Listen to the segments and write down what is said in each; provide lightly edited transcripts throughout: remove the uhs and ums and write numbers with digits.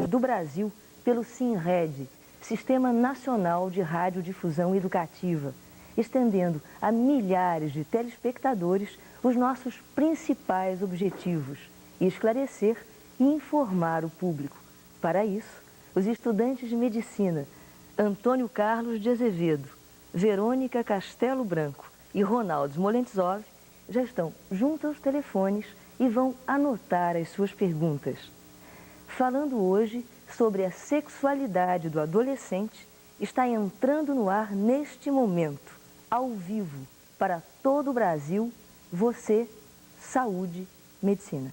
do Brasil pelo SINRED, Sistema Nacional de Radiodifusão Educativa, estendendo a milhares de telespectadores os nossos principais objetivos e esclarecer e informar o público. Para isso, os estudantes de medicina Antônio Carlos de Azevedo, Verônica Castelo Branco e Ronaldo Smolentsov já estão junto aos telefones e vão anotar as suas perguntas. Falando hoje sobre a sexualidade do adolescente, está entrando no ar neste momento, ao vivo, para todo o Brasil, Você, Saúde, Medicina.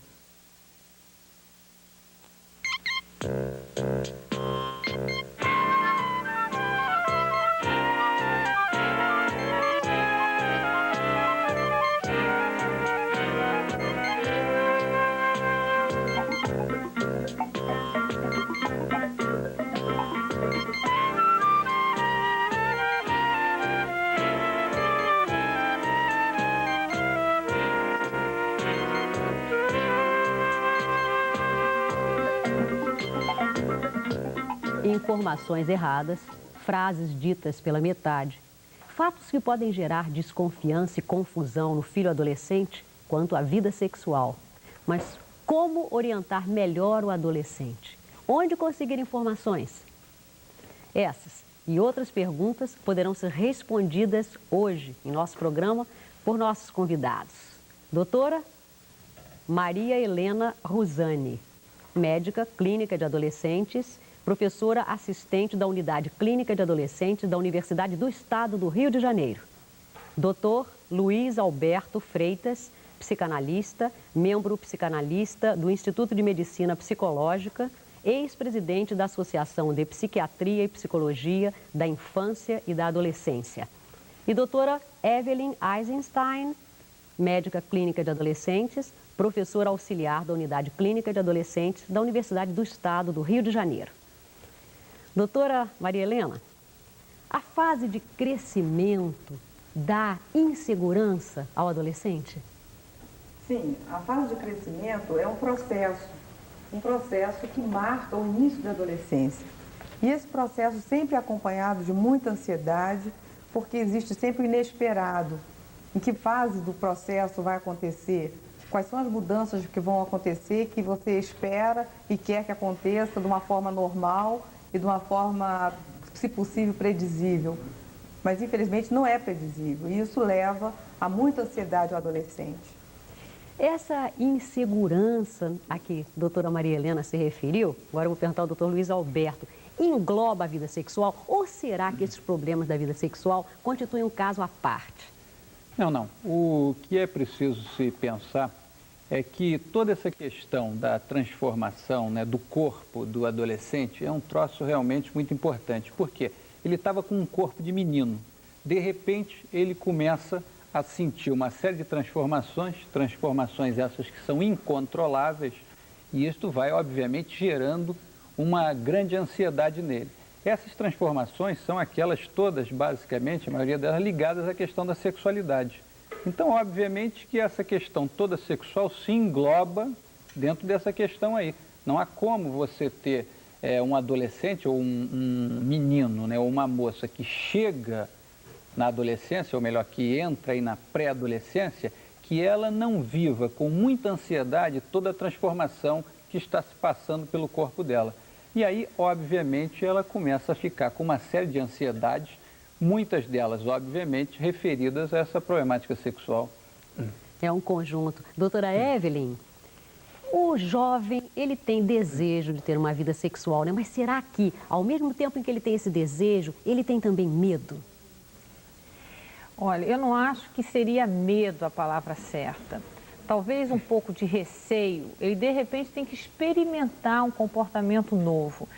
Informações erradas, frases ditas pela metade, fatos que podem gerar desconfiança e confusão no filho adolescente quanto à vida sexual. Mas como orientar melhor o adolescente? Onde conseguir informações? Essas e outras perguntas poderão ser respondidas hoje em nosso programa por nossos convidados. Doutora Maria Helena Ruzani, médica clínica de adolescentes, professora assistente da Unidade Clínica de Adolescentes da Universidade do Estado do Rio de Janeiro. Dr. Luiz Alberto Freitas, psicanalista, membro psicanalista do Instituto de Medicina Psicológica, ex-presidente da Associação de Psiquiatria e Psicologia da Infância e da Adolescência. E doutora Evelyn Eisenstein, médica clínica de adolescentes, professora auxiliar da Unidade Clínica de Adolescentes da Universidade do Estado do Rio de Janeiro. Doutora Maria Helena, a fase de crescimento dá insegurança ao adolescente? Sim, a fase de crescimento é um processo que marca o início da adolescência. E esse processo sempre é acompanhado de muita ansiedade, porque existe sempre o inesperado. Em que fase do processo vai acontecer? Quais são as mudanças que vão acontecer que você espera e quer que aconteça de uma forma normal e de uma forma, se possível, previsível. Mas, infelizmente, não é previsível. E isso leva a muita ansiedade ao adolescente. Essa insegurança a que a doutora Maria Helena se referiu, agora eu vou perguntar ao doutor Luiz Alberto, engloba a vida sexual ou será que esses problemas da vida sexual constituem um caso à parte? Não. O que é preciso se pensar é que toda essa questão da transformação, né, do corpo do adolescente é um troço realmente muito importante. Por quê? Ele estava com um corpo de menino. De repente, ele começa a sentir uma série de transformações essas que são incontroláveis, e isto vai, obviamente, gerando uma grande ansiedade nele. Essas transformações são aquelas todas, basicamente, a maioria delas, ligadas à questão da sexualidade. Então, obviamente que essa questão toda sexual se engloba dentro dessa questão aí. Não há como você ter um adolescente ou um menino, né, ou uma moça que chega na adolescência, ou melhor, que entra aí na pré-adolescência, que ela não viva com muita ansiedade toda a transformação que está se passando pelo corpo dela. E aí, obviamente, ela começa a ficar com uma série de ansiedades, muitas delas, obviamente, referidas a essa problemática sexual. É um conjunto. Doutora Evelyn, o jovem, ele tem desejo de ter uma vida sexual, né? Mas será que, ao mesmo tempo em que ele tem esse desejo, ele tem também medo? Olha, eu não acho que seria medo a palavra certa. Talvez um pouco de receio. Ele, de repente, tem que experimentar um comportamento novo.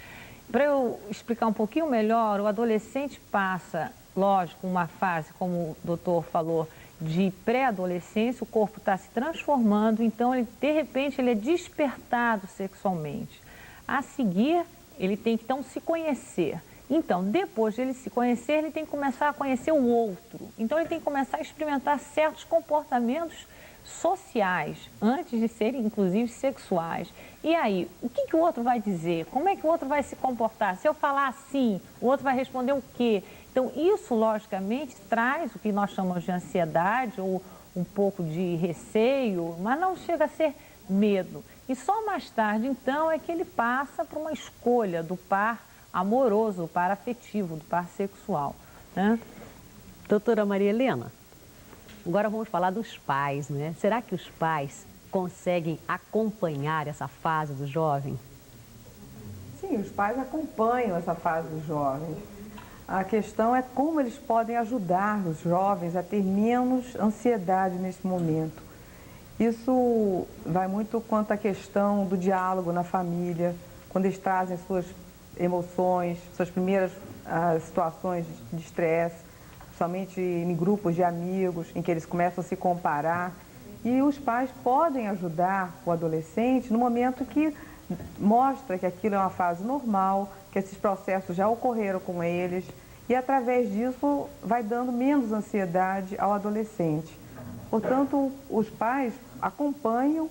Para eu explicar um pouquinho melhor, o adolescente passa, lógico, uma fase, como o doutor falou, de pré-adolescência, o corpo está se transformando, então, de repente, ele é despertado sexualmente. A seguir, ele tem que, então, se conhecer. Então, depois de ele se conhecer, ele tem que começar a conhecer o outro. Então, ele tem que começar a experimentar certos comportamentos sociais, antes de serem, inclusive, sexuais. E aí, o que o outro vai dizer? Como é que o outro vai se comportar? Se eu falar assim, o outro vai responder o quê? Então, isso, logicamente, traz o que nós chamamos de ansiedade ou um pouco de receio, mas não chega a ser medo. E só mais tarde, então, é que ele passa para uma escolha do par amoroso, do par afetivo, do par sexual, né? Doutora Maria Helena, agora vamos falar dos pais, né? Será que os pais conseguem acompanhar essa fase do jovem? Sim, os pais acompanham essa fase dos jovens. A questão é como eles podem ajudar os jovens a ter menos ansiedade nesse momento. Isso vai muito quanto à questão do diálogo na família, quando eles trazem suas emoções, suas primeiras situações de estresse, somente em grupos de amigos, em que eles começam a se comparar. E os pais podem ajudar o adolescente no momento que mostra que aquilo é uma fase normal, que esses processos já ocorreram com eles, e através disso vai dando menos ansiedade ao adolescente. Portanto, os pais acompanham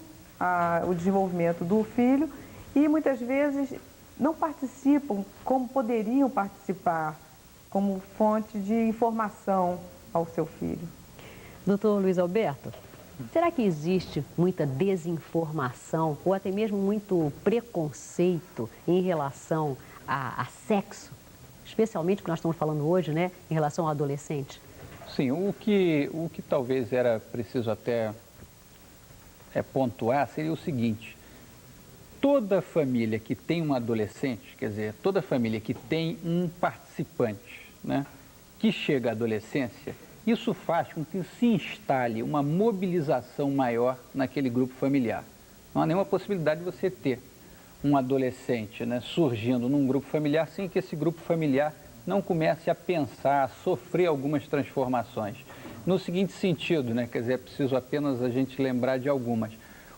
o desenvolvimento do filho e muitas vezes não participam como poderiam participar, como fonte de informação ao seu filho. Doutor Luiz Alberto, será que existe muita desinformação ou até mesmo muito preconceito em relação a sexo? Especialmente o que nós estamos falando hoje, né, em relação ao adolescente? Sim, o que talvez era preciso até pontuar seria o seguinte: toda família que tem um adolescente, quer dizer, toda família que tem um participante, né, que chega à adolescência, isso faz com que se instale uma mobilização maior naquele grupo familiar. Não há nenhuma possibilidade de você ter um adolescente, né, surgindo num grupo familiar sem que esse grupo familiar não comece a pensar, a sofrer algumas transformações. No seguinte sentido, né, quer dizer, é preciso apenas a gente lembrar de algumas.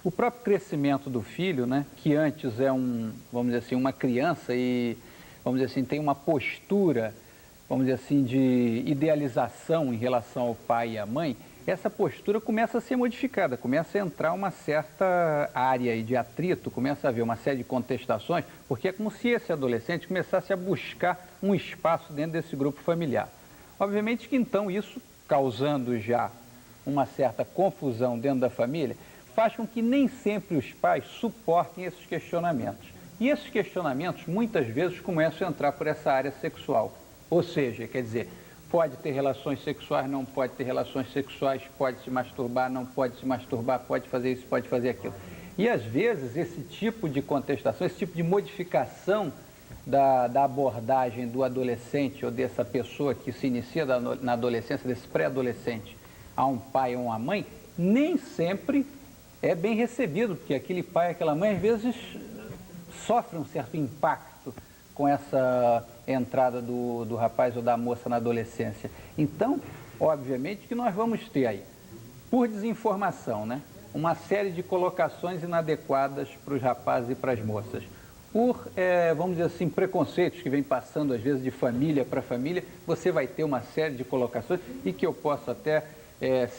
O próprio crescimento do filho, né, que antes é vamos dizer assim, uma criança e, vamos dizer assim, tem uma postura, vamos dizer assim, de idealização em relação ao pai e à mãe, essa postura começa a ser modificada, começa a entrar uma certa área de atrito, começa a haver uma série de contestações, porque é como se esse adolescente começasse a buscar um espaço dentro desse grupo familiar. Obviamente que então isso, causando já uma certa confusão dentro da família, faz com que nem sempre os pais suportem esses questionamentos. E esses questionamentos muitas vezes começam a entrar por essa área sexual. Ou seja, quer dizer, pode ter relações sexuais, não pode ter relações sexuais, pode se masturbar, não pode se masturbar, pode fazer isso, pode fazer aquilo. E às vezes esse tipo de contestação, esse tipo de modificação da abordagem do adolescente ou dessa pessoa que se inicia na adolescência, desse pré-adolescente, a um pai ou uma mãe, nem sempre é bem recebido, porque aquele pai, aquela mãe, às vezes sofre um certo impacto com essa entrada do rapaz ou da moça na adolescência. Então, obviamente que nós vamos ter aí, por desinformação, né, uma série de colocações inadequadas para os rapazes e para as moças. Por, vamos dizer assim, preconceitos que vem passando às vezes de família para família, você vai ter uma série de colocações e que eu posso até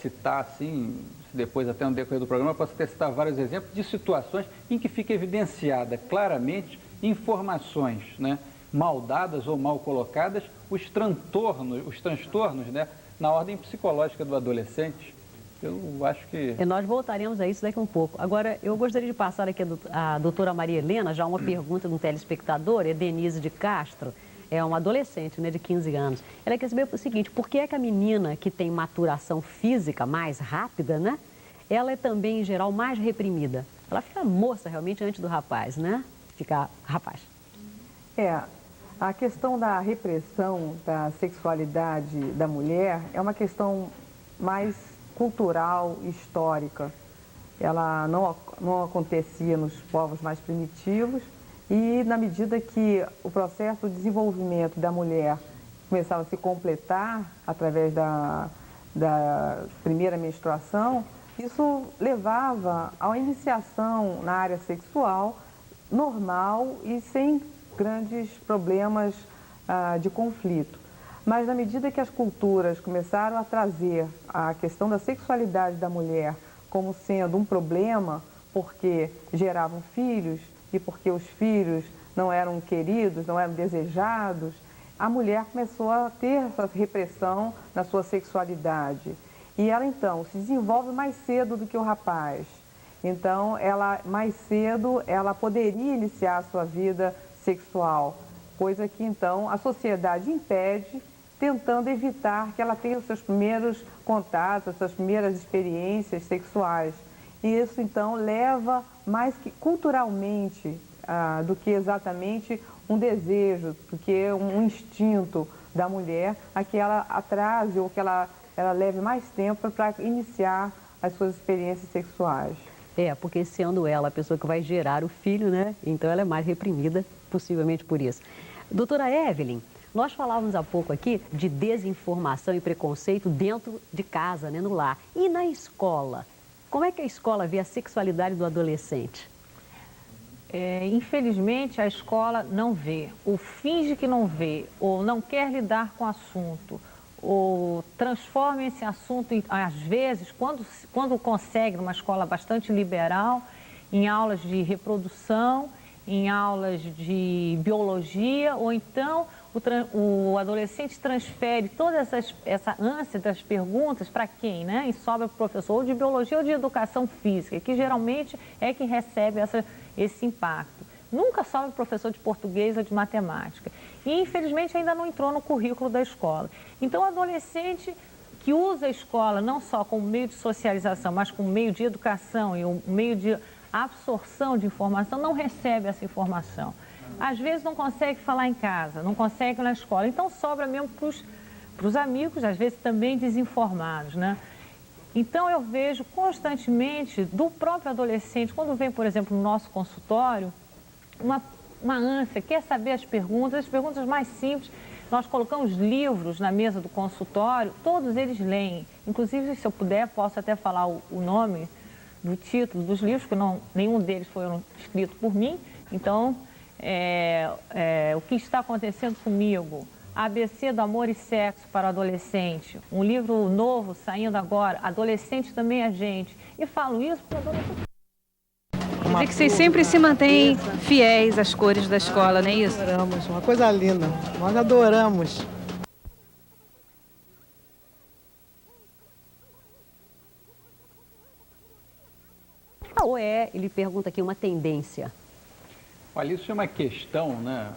citar assim, depois até no decorrer do programa, eu posso até citar vários exemplos de situações em que fica evidenciada claramente informações, né, mal dadas ou mal colocadas, os transtornos, né, na ordem psicológica do adolescente. Eu acho que... E nós voltaremos a isso daqui a um pouco. Agora, eu gostaria de passar aqui a doutora Maria Helena, já uma pergunta de um telespectador, é Denise de Castro, é uma adolescente, né, de 15 anos. Ela quer saber o seguinte: por que é que a menina que tem maturação física mais rápida, né, ela é também, em geral, mais reprimida? Ela fica moça realmente antes do rapaz, né? Fica rapaz. A questão da repressão da sexualidade da mulher é uma questão mais cultural e histórica. Ela não acontecia nos povos mais primitivos e, na medida que o processo de desenvolvimento da mulher começava a se completar através da primeira menstruação, isso levava a uma iniciação na área sexual normal e sem grandes problemas de conflito. Mas na medida que as culturas começaram a trazer a questão da sexualidade da mulher como sendo um problema porque geravam filhos e porque os filhos não eram queridos, não eram desejados, a mulher começou a ter essa repressão na sua sexualidade. E ela, então, se desenvolve mais cedo do que o rapaz. Então, ela, mais cedo, ela poderia iniciar a sua vida sexual, coisa que, então, a sociedade impede, tentando evitar que ela tenha os seus primeiros contatos, as suas primeiras experiências sexuais. E isso, então, leva mais que culturalmente do que exatamente um desejo, do que um instinto da mulher, a que ela atrase ou que ela leve mais tempo para iniciar as suas experiências sexuais. Porque sendo ela a pessoa que vai gerar o filho, né? Então ela é mais reprimida, possivelmente por isso. Doutora Evelyn, nós falávamos há pouco aqui de desinformação e preconceito dentro de casa, né, no lar. E na escola? Como é que a escola vê a sexualidade do adolescente? Infelizmente, a escola não vê, ou finge que não vê, ou não quer lidar com o assunto, ou transforma esse assunto, às vezes, quando consegue, numa escola bastante liberal, em aulas de reprodução, em aulas de biologia, ou então o adolescente transfere toda essa ânsia das perguntas para quem, né? E sobra para o professor ou de biologia ou de educação física, que geralmente é que recebe esse impacto. Nunca sobra para o professor de português ou de matemática. E, infelizmente, ainda não entrou no currículo da escola. Então, o adolescente que usa a escola não só como meio de socialização, mas como meio de educação e um meio de absorção de informação, não recebe essa informação. Às vezes não consegue falar em casa, não consegue na escola. Então, sobra mesmo para os amigos, às vezes também desinformados, né? Então, eu vejo constantemente do próprio adolescente, quando vem, por exemplo, no nosso consultório, uma ânsia, quer saber as perguntas mais simples. Nós colocamos livros na mesa do consultório, todos eles leem. Inclusive, se eu puder, posso até falar o nome do título dos livros, porque nenhum deles foi escrito por mim. Então, o que está acontecendo comigo? ABC do Amor e Sexo para o Adolescente. Um livro novo saindo agora, Adolescente Também é Gente. E falo isso porque o adolescente... Quer dizer que vocês sempre se mantêm fiéis às cores da escola, não é isso? Adoramos, uma coisa linda. Nós adoramos. Qual ele pergunta aqui, uma tendência? Olha, isso é uma questão, né,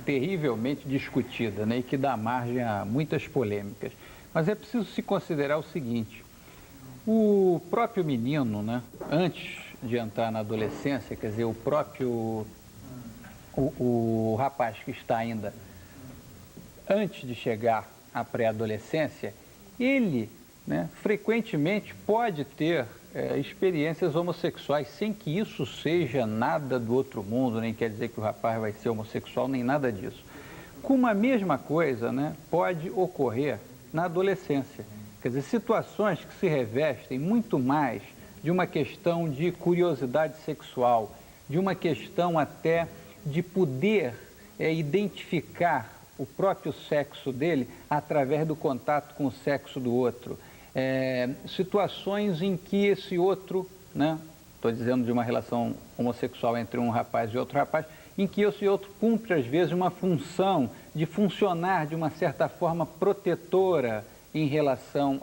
terrivelmente discutida, né, e que dá margem a muitas polêmicas. Mas é preciso se considerar o seguinte: o próprio menino, né, antes de entrar na adolescência, quer dizer, o rapaz que está ainda antes de chegar à pré-adolescência, ele, né, frequentemente pode ter experiências homossexuais, sem que isso seja nada do outro mundo, nem quer dizer que o rapaz vai ser homossexual, nem nada disso. Como a mesma coisa, né, pode ocorrer na adolescência. Quer dizer, situações que se revestem muito mais de uma questão de curiosidade sexual, de uma questão até de poder identificar o próprio sexo dele através do contato com o sexo do outro. Situações em que esse outro, né, estou dizendo de uma relação homossexual entre um rapaz e outro rapaz, em que esse outro cumpre às vezes uma função de funcionar de uma certa forma protetora em relação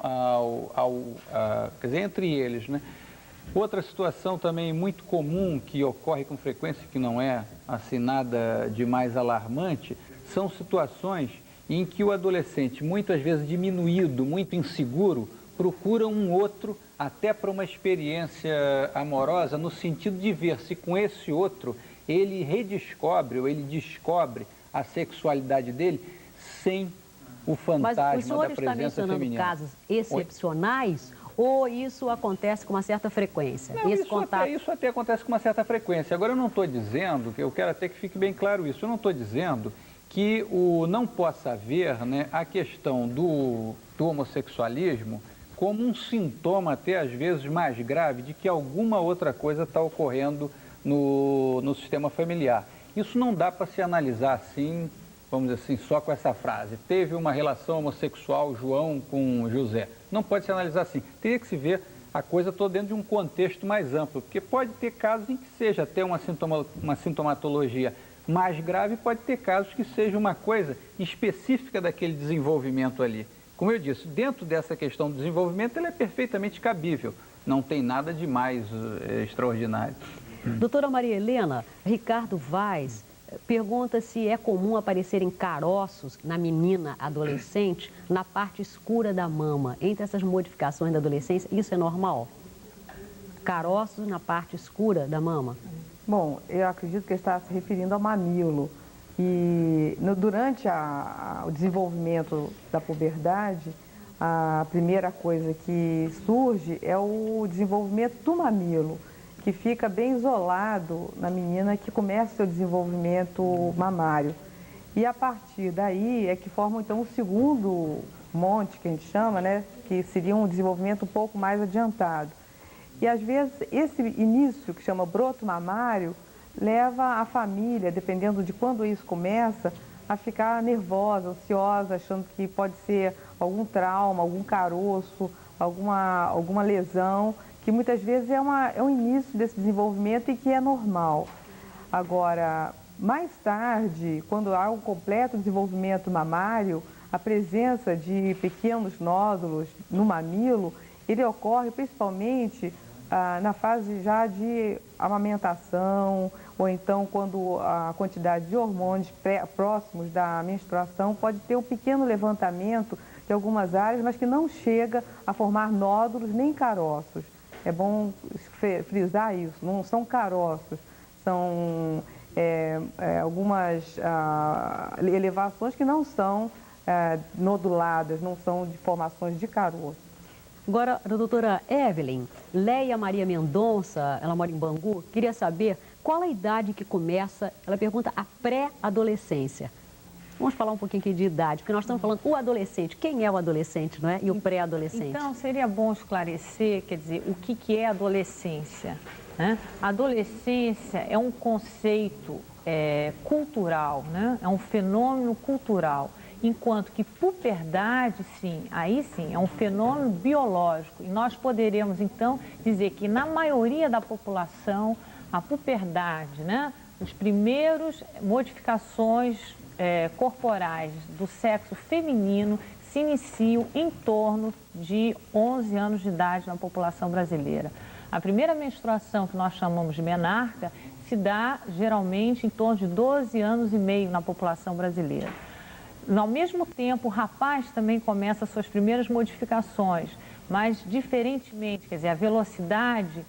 quer dizer, entre eles, né? Outra situação também muito comum que ocorre com frequência, que não é assim nada de mais alarmante, são situações em que o adolescente, muitas vezes diminuído, muito inseguro, procura um outro até para uma experiência amorosa, no sentido de ver se com esse outro ele redescobre ou ele descobre a sexualidade dele sem o fantasma da presença feminina. Mas o senhor está mencionando casos excepcionais ou isso acontece com uma certa frequência? Não, isso até acontece com uma certa frequência. Agora, eu não estou dizendo, eu quero até que fique bem claro isso, eu não estou dizendo que não possa haver, né, a questão do homossexualismo como um sintoma até às vezes mais grave de que alguma outra coisa está ocorrendo no sistema familiar. Isso não dá para se analisar assim, vamos dizer assim, só com essa frase. Teve uma relação homossexual João com José. Não pode se analisar assim. Teria que se ver a coisa toda dentro de um contexto mais amplo, porque pode ter casos em que seja até uma sintomatologia mais grave, pode ter casos que seja uma coisa específica daquele desenvolvimento ali. Como eu disse, dentro dessa questão do desenvolvimento, ela é perfeitamente cabível, não tem nada de mais extraordinário. Doutora Maria Helena, Ricardo Vaz pergunta se é comum aparecerem caroços na menina adolescente na parte escura da mama. Entre essas modificações da adolescência, isso é normal? Caroços na parte escura da mama? Bom, eu acredito que ele está se referindo ao mamilo. E durante o desenvolvimento da puberdade, a primeira coisa que surge é o desenvolvimento do mamilo, que fica bem isolado na menina que começa o seu desenvolvimento mamário. E a partir daí é que forma então o segundo monte, que a gente chama, né, que seria um desenvolvimento um pouco mais adiantado. E às vezes esse início, que chama broto mamário, leva a família, dependendo de quando isso começa, a ficar nervosa, ansiosa, achando que pode ser algum trauma, algum caroço, alguma lesão, que muitas vezes é um início desse desenvolvimento e que é normal. Agora, mais tarde, quando há um completo desenvolvimento mamário, a presença de pequenos nódulos no mamilo, ele ocorre principalmente na fase já de amamentação, ou então quando a quantidade de hormônios próximos da menstruação pode ter um pequeno levantamento de algumas áreas, mas que não chega a formar nódulos nem caroços. É bom frisar isso, não são caroços, são algumas elevações que não são noduladas, não são de formações de caroço. Agora, a doutora Evelyn, Leia Maria Mendonça, ela mora em Bangu, queria saber qual a idade que começa, ela pergunta, a pré-adolescência. Vamos falar um pouquinho aqui de idade, porque nós estamos falando o adolescente. Quem é o adolescente, não é? E o pré-adolescente? Então, seria bom esclarecer, quer dizer, o que é adolescência, né? A adolescência é um conceito cultural, né? É um fenômeno cultural. Enquanto que puberdade, sim, aí sim, é um fenômeno biológico. E nós poderemos, então, dizer que na maioria da população, a puberdade, né? Os primeiros modificações corporais do sexo feminino se iniciam em torno de 11 anos de idade na população brasileira. A primeira menstruação, que nós chamamos de menarca, se dá geralmente em torno de 12 anos e meio na população brasileira. Ao mesmo tempo, o rapaz também começa suas primeiras modificações, mas diferentemente, quer dizer, a velocidade,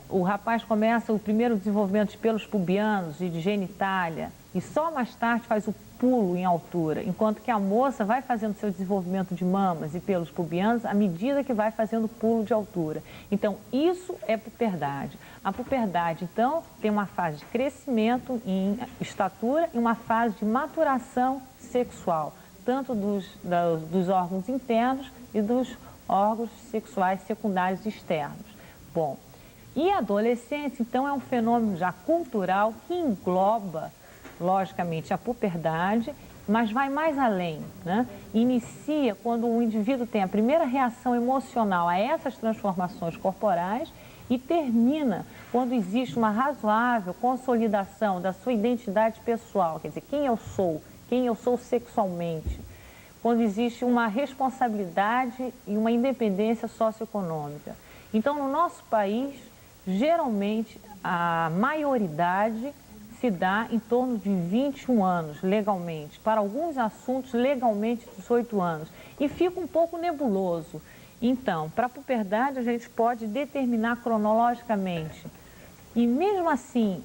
o rapaz começa o primeiro desenvolvimento de pelos pubianos e de genitália, e só mais tarde faz o pulo em altura, enquanto que a moça vai fazendo seu desenvolvimento de mamas e pelos pubianos à medida que vai fazendo o pulo de altura. Então, isso é puberdade. A puberdade, então, tem uma fase de crescimento em estatura e uma fase de maturação sexual, tanto dos órgãos internos e dos órgãos sexuais secundários externos. Bom, e a adolescência, então, é um fenômeno já cultural que engloba, logicamente, a puberdade, mas vai mais além, né? Inicia quando o indivíduo tem a primeira reação emocional a essas transformações corporais e termina quando existe uma razoável consolidação da sua identidade pessoal, quer dizer, quem eu sou sexualmente, quando existe uma responsabilidade e uma independência socioeconômica. Então, no nosso país, geralmente, a maioridade se dá em torno de 21 anos, legalmente. Para alguns assuntos, legalmente, 18 anos. E fica um pouco nebuloso. Então, para a puberdade, a gente pode determinar cronologicamente. E mesmo assim,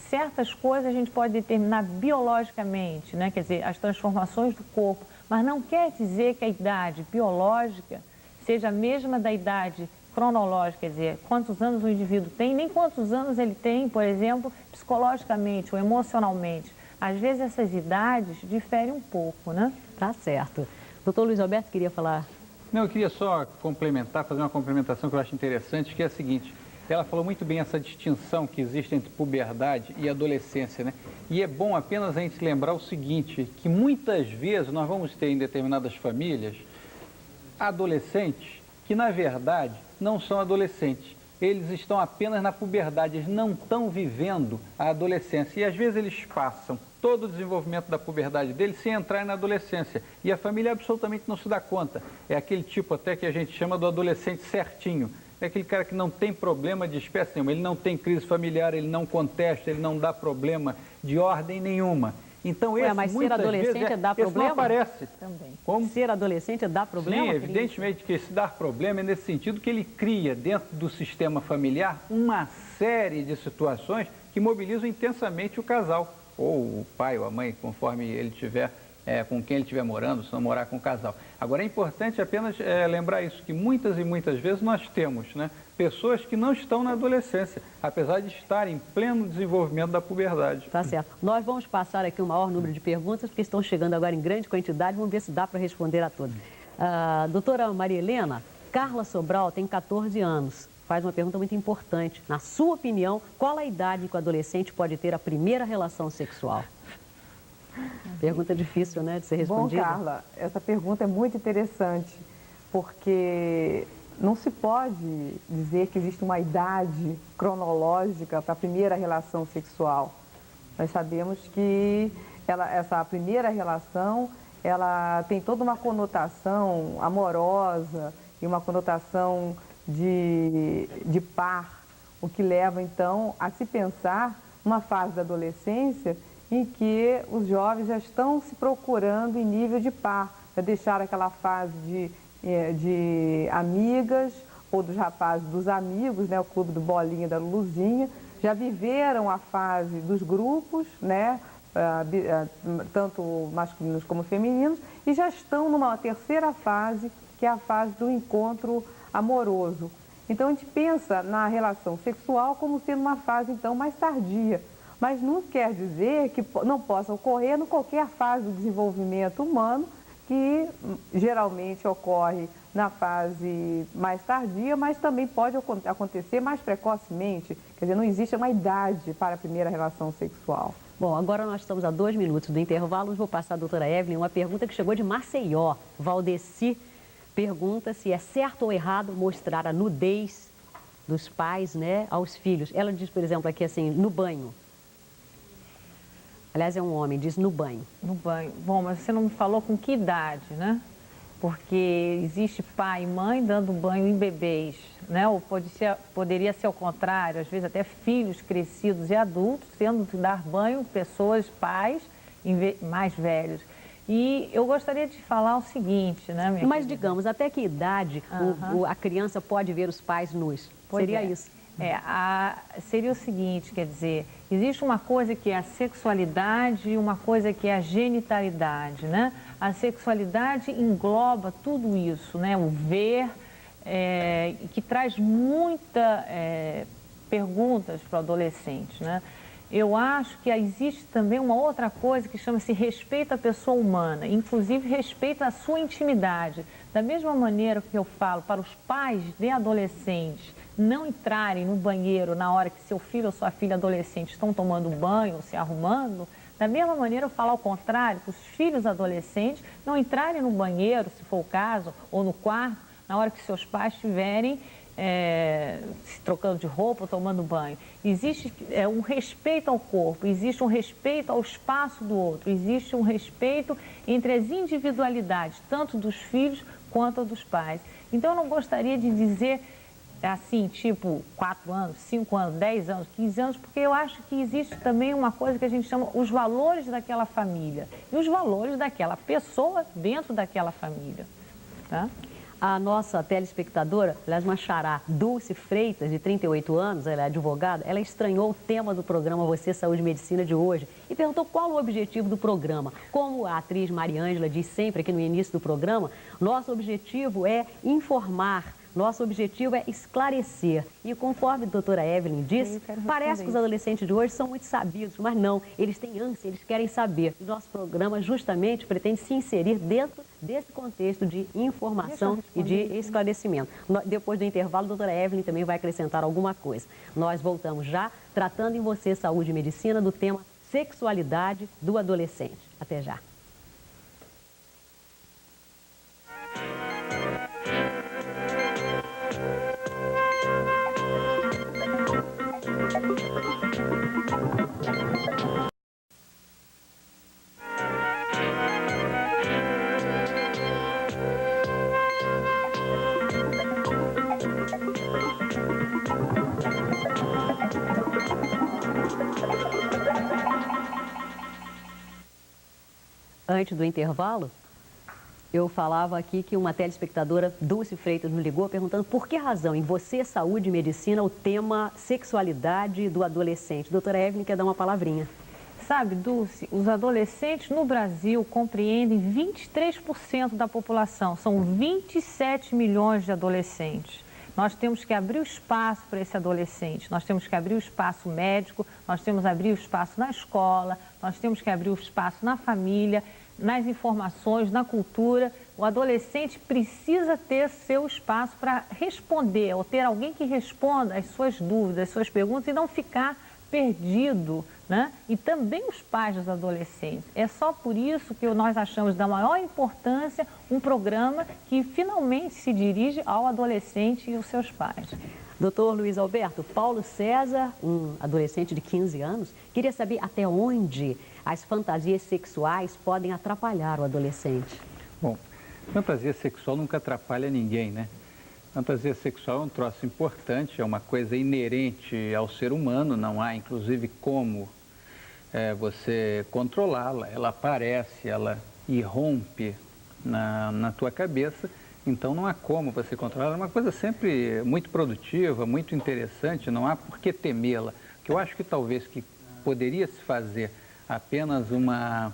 certas coisas a gente pode determinar biologicamente, né? Quer dizer, as transformações do corpo. Mas não quer dizer que a idade biológica seja a mesma da idade cronológica, quer dizer, quantos anos o indivíduo tem, nem quantos anos ele tem, por exemplo, psicologicamente ou emocionalmente. Às vezes essas idades diferem um pouco, né? Tá certo. Doutor Luiz Alberto queria falar. Não, eu queria só complementar, fazer uma complementação que eu acho interessante, que é a seguinte. Ela falou muito bem essa distinção que existe entre puberdade e adolescência, né? E é bom apenas a gente lembrar o seguinte, que muitas vezes nós vamos ter em determinadas famílias adolescentes que, na verdade, não são adolescentes. Eles estão apenas na puberdade, eles não estão vivendo a adolescência. E às vezes eles passam todo o desenvolvimento da puberdade deles sem entrar na adolescência. E a família absolutamente não se dá conta. É aquele tipo até que a gente chama do adolescente certinho. É aquele cara que não tem problema de espécie nenhuma, ele não tem crise familiar, ele não contesta, ele não dá problema de ordem nenhuma. Então, esse, mas ser muitas adolescente vezes, é dar esse problema? não aparece. Também. Como? Ser adolescente é dar problema? Sim, evidentemente que se dar problema é nesse sentido que ele cria dentro do sistema familiar uma série de situações que mobilizam intensamente o casal, ou o pai ou a mãe, conforme ele tiver, com quem ele estiver morando, se não morar com o casal. Agora é importante apenas lembrar isso, que muitas e muitas vezes nós temos, né, pessoas que não estão na adolescência, apesar de estarem em pleno desenvolvimento da puberdade. Tá certo. Nós vamos passar aqui o maior número de perguntas, porque estão chegando agora em grande quantidade. Vamos ver se dá para responder a todas. Doutora Maria Helena, Carla Sobral tem 14 anos. Faz uma pergunta muito importante. Na sua opinião, qual a idade que o adolescente pode ter a primeira relação sexual? Pergunta difícil, né, de ser respondida. Bom, Carla, essa pergunta é muito interessante, porque não se pode dizer que existe uma idade cronológica para a primeira relação sexual. Nós sabemos que essa primeira relação, ela tem toda uma conotação amorosa e uma conotação de par, o que leva, então, a se pensar uma fase da adolescência em que os jovens já estão se procurando em nível de par, já deixaram aquela fase de amigas ou dos rapazes dos amigos, né, o clube do Bolinha, da Luluzinha, já viveram a fase dos grupos, né, tanto masculinos como femininos, e já estão numa terceira fase, que é a fase do encontro amoroso. Então a gente pensa na relação sexual como sendo uma fase então mais tardia, mas não quer dizer que não possa ocorrer em qualquer fase do desenvolvimento humano, que geralmente ocorre na fase mais tardia, mas também pode acontecer mais precocemente. Quer dizer, não existe uma idade para a primeira relação sexual. Bom, agora nós estamos a 2 minutos do intervalo. Vou passar à doutora Evelyn uma pergunta que chegou de Maceió. Valdeci pergunta se é certo ou errado mostrar a nudez dos pais, né, aos filhos. Ela diz, por exemplo, aqui assim, no banho. Aliás, é um homem, diz no banho. No banho. Bom, mas você não me falou com que idade, né? Porque existe pai e mãe dando banho em bebês, né? Ou poderia ser ao contrário, às vezes até filhos crescidos e adultos tendo que dar banho pessoas, pais mais velhos. E eu gostaria de falar o seguinte, né, minha Mas querida? digamos, até que idade a criança pode ver os pais nus? Pois Seria é. isso. Seria o seguinte, quer dizer, existe uma coisa que é a sexualidade e uma coisa que é a genitalidade, né? A sexualidade engloba tudo isso, né? O ver, que traz muitas perguntas para o adolescente, né? Eu acho que existe também uma outra coisa que chama-se respeito à pessoa humana, inclusive respeito à sua intimidade. Da mesma maneira que eu falo para os pais de adolescentes não entrarem no banheiro na hora que seu filho ou sua filha adolescente estão tomando banho ou se arrumando, da mesma maneira eu falo ao contrário, para os filhos adolescentes não entrarem no banheiro, se for o caso, ou no quarto, na hora que seus pais estiverem se trocando de roupa ou tomando banho. Existe um respeito ao corpo, existe um respeito ao espaço do outro, existe um respeito entre as individualidades, tanto dos filhos quanto dos pais. Então, eu não gostaria de dizer assim, tipo 4 anos, 5 anos, 10 anos, 15 anos, porque eu acho que existe também uma coisa que a gente chama os valores daquela família e os valores daquela pessoa dentro daquela família, tá? A nossa telespectadora, aliás, uma xará, Dulce Freitas, de 38 anos, ela é advogada, ela estranhou o tema do programa Você, Saúde e Medicina de hoje e perguntou qual o objetivo do programa. Como a atriz Mariângela diz sempre aqui no início do programa, nosso objetivo é informar, nosso objetivo é esclarecer. E conforme a doutora Evelyn disse, parece que os adolescentes de hoje são muito sabidos, mas não, eles têm ânsia, eles querem saber. E nosso programa justamente pretende se inserir dentro desse contexto de informação e de esclarecimento. Depois do intervalo, a doutora Evelyn também vai acrescentar alguma coisa. Nós voltamos já, tratando em Você, Saúde e Medicina, do tema sexualidade do adolescente. Até já. Antes do intervalo, eu falava aqui que uma telespectadora, Dulce Freitas, nos ligou perguntando por que razão em Você, Saúde e Medicina o tema sexualidade do adolescente. Doutora Evelyn quer dar uma palavrinha. Sabe, Dulce, os adolescentes no Brasil compreendem 23% da população, são 27 milhões de adolescentes. Nós temos que abrir o espaço para esse adolescente, nós temos que abrir o espaço médico, nós temos que abrir o espaço na escola, nós temos que abrir o espaço na família, nas informações, na cultura. O adolescente precisa ter seu espaço para responder, ou ter alguém que responda às suas dúvidas, às suas perguntas e não ficar perdido, né? E também os pais dos adolescentes. É só por isso que nós achamos da maior importância um programa que finalmente se dirige ao adolescente e os seus pais. Doutor Luiz Alberto, Paulo César, um adolescente de 15 anos, queria saber até onde as fantasias sexuais podem atrapalhar o adolescente. Bom, fantasia sexual nunca atrapalha ninguém, né? Fantasia sexual é um troço importante, é uma coisa inerente ao ser humano, não há inclusive como você controlá-la. Ela aparece, ela irrompe na tua cabeça, então não há como você controlar. É uma coisa sempre muito produtiva, muito interessante, não há por que temê-la. O que eu acho que talvez que poderia se fazer apenas uma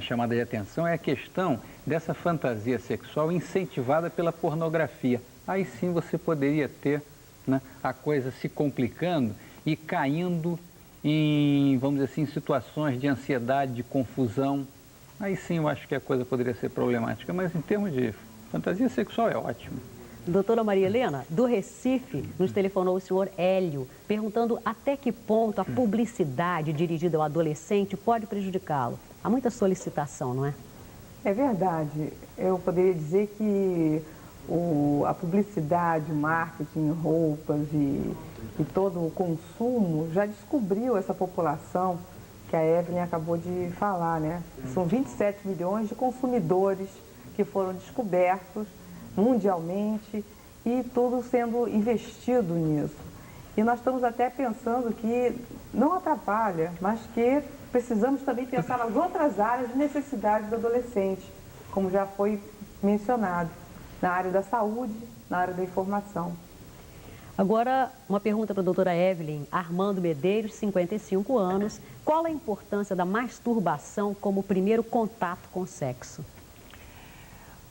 chamada de atenção é a questão dessa fantasia sexual incentivada pela pornografia. Aí sim você poderia ter, né, a coisa se complicando e caindo em, vamos dizer assim, situações de ansiedade, de confusão. Aí sim eu acho que a coisa poderia ser problemática, mas em termos de fantasia sexual é ótimo. Doutora Maria Helena, do Recife, nos telefonou o senhor Hélio, perguntando até que ponto a publicidade dirigida ao adolescente pode prejudicá-lo. Há muita solicitação, não é? É verdade. Eu poderia dizer que a publicidade, o marketing, roupas e todo o consumo já descobriu essa população que a Evelyn acabou de falar, né? São 27 milhões de consumidores que foram descobertos mundialmente e tudo sendo investido nisso. E nós estamos até pensando que não atrapalha, mas que precisamos também pensar nas outras áreas de necessidade do adolescente, como já foi mencionado, na área da saúde, na área da informação. Agora, uma pergunta para a doutora Evelyn. Armando Medeiros, 55 anos. Qual a importância da masturbação como primeiro contato com o sexo?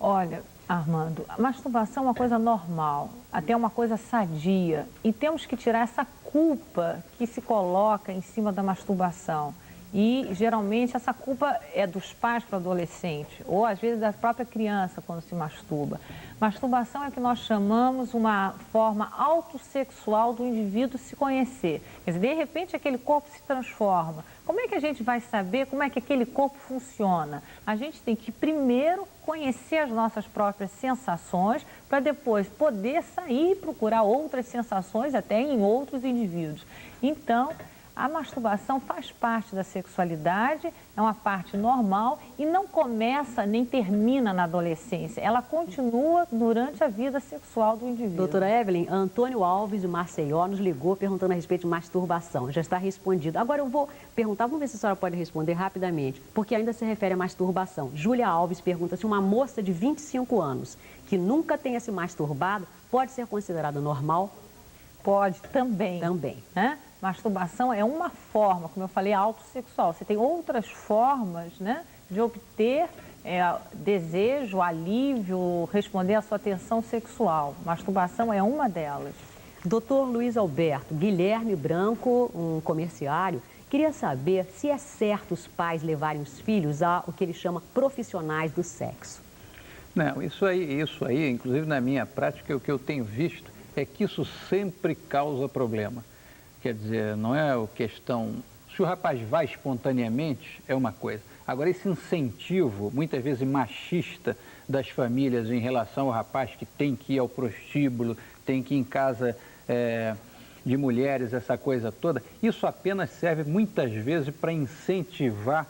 Olha, Armando, a masturbação é uma coisa normal, até uma coisa sadia. E temos que tirar essa culpa que se coloca em cima da masturbação. E, geralmente, essa culpa é dos pais para o adolescente, ou às vezes da própria criança quando se masturba. Masturbação é o que nós chamamos uma forma autossexual do indivíduo se conhecer. Quer dizer, de repente aquele corpo se transforma. Como é que a gente vai saber como é que aquele corpo funciona? A gente tem que primeiro conhecer as nossas próprias sensações para depois poder sair e procurar outras sensações até em outros indivíduos. Então, a masturbação faz parte da sexualidade, é uma parte normal e não começa nem termina na adolescência. Ela continua durante a vida sexual do indivíduo. Doutora Evelyn, Antônio Alves de Maceió nos ligou perguntando a respeito de masturbação. Já está respondido. Agora eu vou perguntar, vamos ver se a senhora pode responder rapidamente, porque ainda se refere à masturbação. Júlia Alves pergunta se uma moça de 25 anos que nunca tenha se masturbado pode ser considerada normal? Pode também. Também. Né? Masturbação é uma forma, como eu falei, autossexual. Você tem outras formas, né, de obter desejo, alívio, responder à sua tensão sexual. Masturbação é uma delas. Doutor Luiz Alberto, Guilherme Branco, um comerciário, queria saber se é certo os pais levarem os filhos a o que ele chama profissionais do sexo. Não, isso aí, inclusive na minha prática, o que eu tenho visto é que isso sempre causa problema. Quer dizer, não é a questão... Se o rapaz vai espontaneamente, é uma coisa. Agora, esse incentivo, muitas vezes machista, das famílias em relação ao rapaz que tem que ir ao prostíbulo, tem que ir em casa de mulheres, essa coisa toda, isso apenas serve muitas vezes para incentivar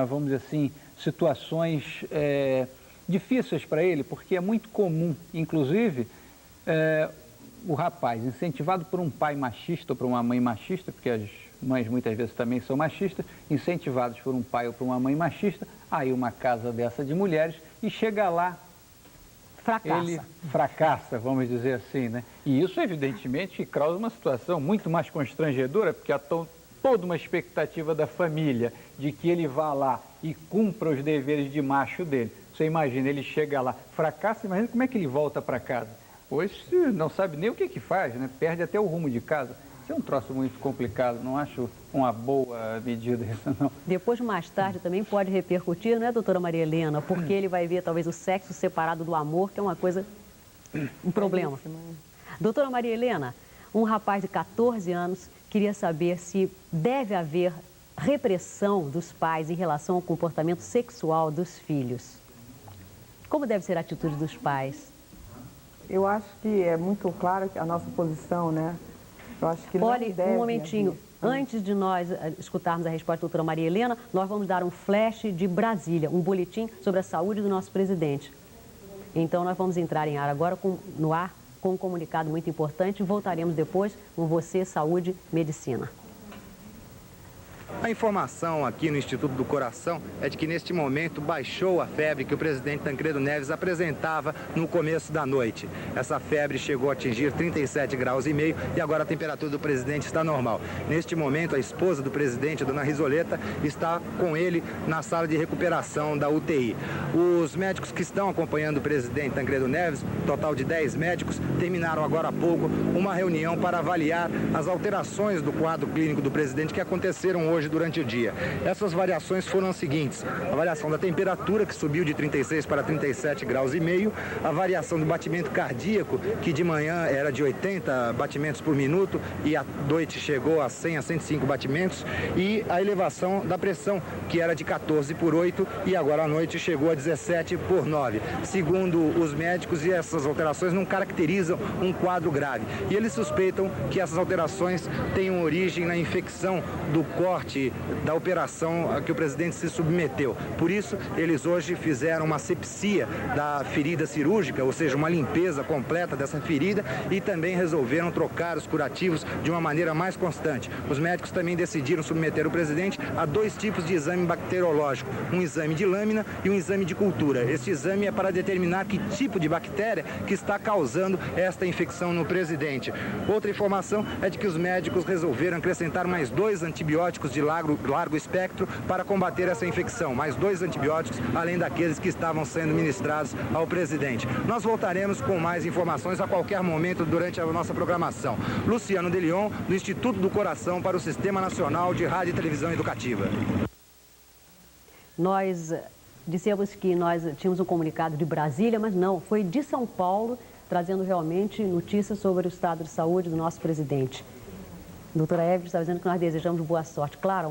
vamos dizer assim, situações difíceis para ele, porque é muito comum, inclusive... o rapaz, incentivado por um pai machista ou por uma mãe machista, porque mães muitas vezes também são machistas, incentivados por um pai ou por uma mãe machista, aí uma casa dessa de mulheres e chega lá, ele fracassa, vamos dizer assim, né? E isso, evidentemente, causa uma situação muito mais constrangedora, porque há toda uma expectativa da família de que ele vá lá e cumpra os deveres de macho dele. Você imagina, ele chega lá, fracassa, imagina como é que ele volta para casa. Hoje não sabe nem o que faz, né? Perde até o rumo de casa. Isso é um troço muito complicado, não acho uma boa medida isso, não. Depois, mais tarde, também pode repercutir, né, doutora Maria Helena? Porque ele vai ver, talvez, o sexo separado do amor, que é uma coisa, um problema. Doutora Maria Helena, um rapaz de 14 anos queria saber se deve haver repressão dos pais em relação ao comportamento sexual dos filhos. Como deve ser a atitude dos pais? Eu acho que é muito claro a nossa posição, né? Eu acho que Olha, não deve um momentinho. haver. Antes de nós escutarmos a resposta da doutora Maria Helena, nós vamos dar um flash de Brasília, um boletim sobre a saúde do nosso presidente. Então, nós vamos entrar em ar agora no ar com um comunicado muito importante. Voltaremos depois com Você, Saúde, Medicina. A informação aqui no Instituto do Coração é de que neste momento baixou a febre que o presidente Tancredo Neves apresentava no começo da noite. Essa febre chegou a atingir 37,5 graus e agora a temperatura do presidente está normal. Neste momento, a esposa do presidente, dona Risoleta, está com ele na sala de recuperação da UTI. Os médicos que estão acompanhando o presidente Tancredo Neves, total de 10 médicos, terminaram agora há pouco uma reunião para avaliar as alterações do quadro clínico do presidente que aconteceram hoje durante o dia. Essas variações foram as seguintes: a variação da temperatura, que subiu de 36 para 37,5 graus, a variação do batimento cardíaco, que de manhã era de 80 batimentos por minuto e à noite chegou a 100 a 105 batimentos, e a elevação da pressão, que era de 14 por 8 e agora à noite chegou a 17 por 9. Segundo os médicos, essas alterações não caracterizam um quadro grave. E eles suspeitam que essas alterações tenham origem na infecção do corte da operação a que o presidente se submeteu. Por isso, eles hoje fizeram uma asepsia da ferida cirúrgica, ou seja, uma limpeza completa dessa ferida, e também resolveram trocar os curativos de uma maneira mais constante. Os médicos também decidiram submeter o presidente a 2 tipos de exame bacteriológico, um exame de lâmina e um exame de cultura. Este exame é para determinar que tipo de bactéria que está causando esta infecção no presidente. Outra informação é de que os médicos resolveram acrescentar mais 2 antibióticos de largo espectro para combater essa infecção, mais 2 antibióticos, além daqueles que estavam sendo ministrados ao presidente. Nós voltaremos com mais informações a qualquer momento durante a nossa programação. Luciano de Lyon, do Instituto do Coração para o Sistema Nacional de Rádio e Televisão Educativa. Nós dissemos que nós tínhamos um comunicado de Brasília, mas não, foi de São Paulo, trazendo realmente notícias sobre o estado de saúde do nosso presidente. A doutora Evelyn está dizendo que nós desejamos boa sorte. Claro,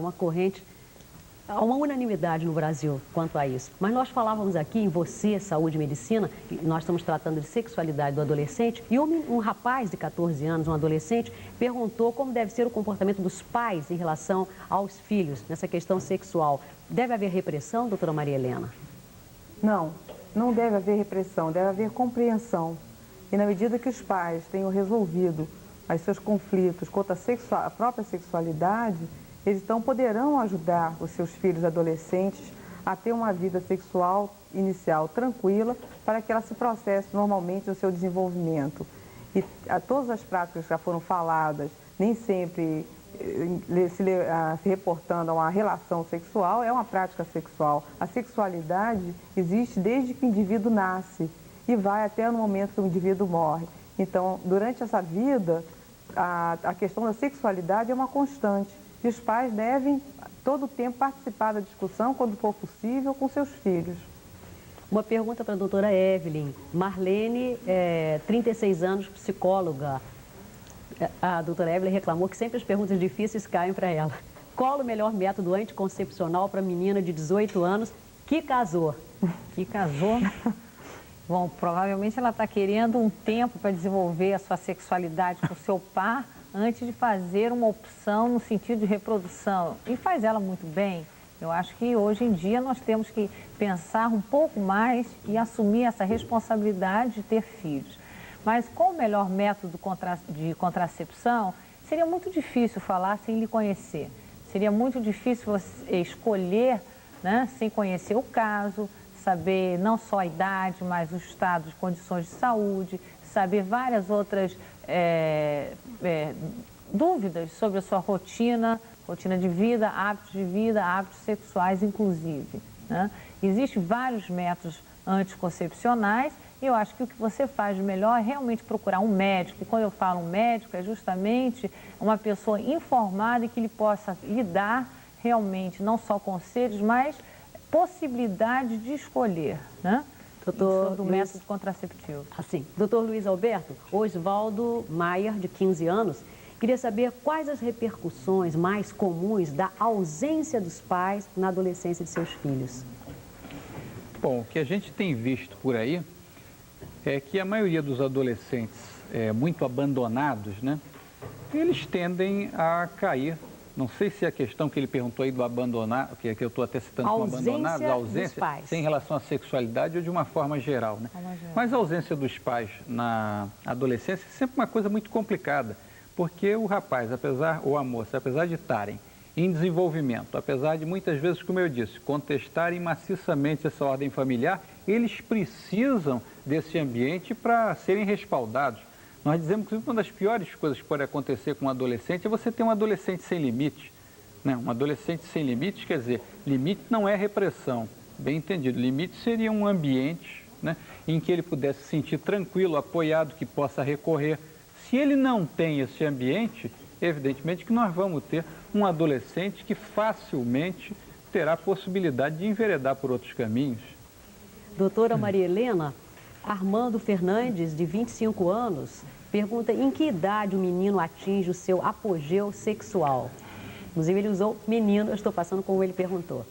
há uma unanimidade no Brasil quanto a isso. Mas nós falávamos aqui em Você, Saúde e Medicina, e nós estamos tratando de sexualidade do adolescente, e um rapaz de 14 anos, um adolescente, perguntou como deve ser o comportamento dos pais em relação aos filhos nessa questão sexual. Deve haver repressão, doutora Maria Helena? Não, não deve haver repressão, deve haver compreensão. E na medida que os pais tenham resolvido os seus conflitos contra a própria sexualidade, eles então poderão ajudar os seus filhos adolescentes a ter uma vida sexual inicial tranquila para que ela se processe normalmente no seu desenvolvimento. E todas as práticas que já foram faladas, nem sempre se reportando a uma relação sexual, é uma prática sexual. A sexualidade existe desde que o indivíduo nasce e vai até no momento que o indivíduo morre. Então, durante essa vida, a questão da sexualidade é uma constante. E os pais devem, todo o tempo, participar da discussão, quando for possível, com seus filhos. Uma pergunta para a doutora Evelyn. Marlene, 36 anos, psicóloga. A doutora Evelyn reclamou que sempre as perguntas difíceis caem para ela. Qual o melhor método anticoncepcional para menina de 18 anos que casou? Que casou? Bom, provavelmente ela está querendo um tempo para desenvolver a sua sexualidade com o seu par antes de fazer uma opção no sentido de reprodução. E faz ela muito bem. Eu acho que hoje em dia nós temos que pensar um pouco mais e assumir essa responsabilidade de ter filhos. Mas qual o melhor método de contracepção? seria muito difícil falar sem lhe conhecer. Seria muito difícil você escolher, né, sem conhecer o caso, saber não só a idade, mas o estado de condições de saúde, saber várias outras dúvidas sobre a sua rotina de vida, hábitos sexuais, inclusive, né? Existem vários métodos anticoncepcionais e eu acho que o que você faz de melhor é realmente procurar um médico. E quando eu falo um médico, é justamente uma pessoa informada e que lhe possa lhe dar realmente não só conselhos, mas possibilidade de escolher, né? Sobre o método contraceptivo. Assim, doutor Luiz Alberto, Oswaldo Maier, de 15 anos, queria saber quais as repercussões mais comuns da ausência dos pais na adolescência de seus filhos. Bom, o que a gente tem visto por aí é que a maioria dos adolescentes muito abandonados, né, eles tendem a cair. Não sei se a questão que ele perguntou aí do abandonar, que eu estou até citando como abandonados, a ausência em relação à sexualidade ou de uma forma geral, né? Mas a ausência dos pais na adolescência é sempre uma coisa muito complicada, porque o rapaz, ou a moça, apesar de estarem em desenvolvimento, apesar de muitas vezes, como eu disse, contestarem maciçamente essa ordem familiar, eles precisam desse ambiente para serem respaldados. Nós dizemos que uma das piores coisas que pode acontecer com um adolescente é você ter um adolescente sem limites, né? Um adolescente sem limites, quer dizer, limite não é repressão, bem entendido. Limite seria um ambiente, né, em que ele pudesse se sentir tranquilo, apoiado, que possa recorrer. Se ele não tem esse ambiente, evidentemente que nós vamos ter um adolescente que facilmente terá a possibilidade de enveredar por outros caminhos. Doutora Maria Helena, Armando Fernandes, de 25 anos, pergunta em que idade o menino atinge o seu apogeu sexual. Inclusive, ele usou menino, eu estou passando como ele perguntou.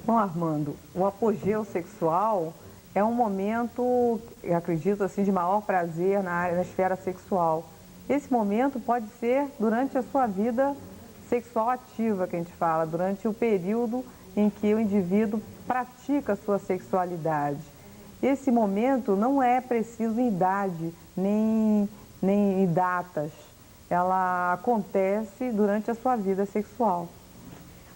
Bom, Armando, o apogeu sexual é um momento, eu acredito assim, de maior prazer na esfera sexual. Esse momento pode ser durante a sua vida sexual ativa, que a gente fala, durante o período em que o indivíduo pratica a sua sexualidade. Esse momento não é preciso em idade, nem em datas. Ela acontece durante a sua vida sexual.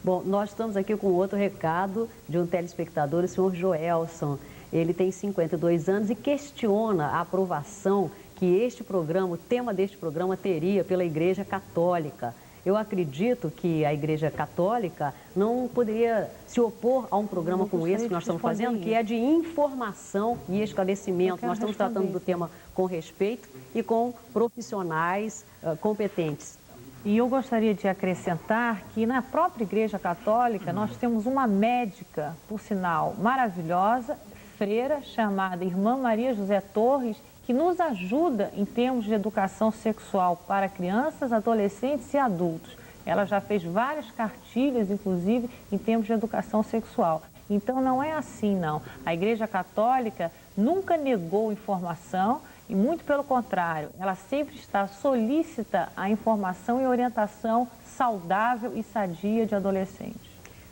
Bom, nós estamos aqui com outro recado de um telespectador, o senhor Joelson. Ele tem 52 anos e questiona a aprovação que este programa, o tema deste programa, teria pela Igreja Católica. Eu acredito que a Igreja Católica não poderia se opor a um programa como esse que nós estamos fazendo, que é de informação e esclarecimento. Nós estamos tratando do tema com respeito e com profissionais competentes. E eu gostaria de acrescentar que na própria Igreja Católica nós temos uma médica, por sinal, maravilhosa, freira, chamada Irmã Maria José Torres, que nos ajuda em termos de educação sexual para crianças, adolescentes e adultos. Ela já fez várias cartilhas, inclusive, em termos de educação sexual. Então, não é assim, não. A Igreja Católica nunca negou informação e, muito pelo contrário, ela sempre está solícita à informação e orientação saudável e sadia de adolescentes.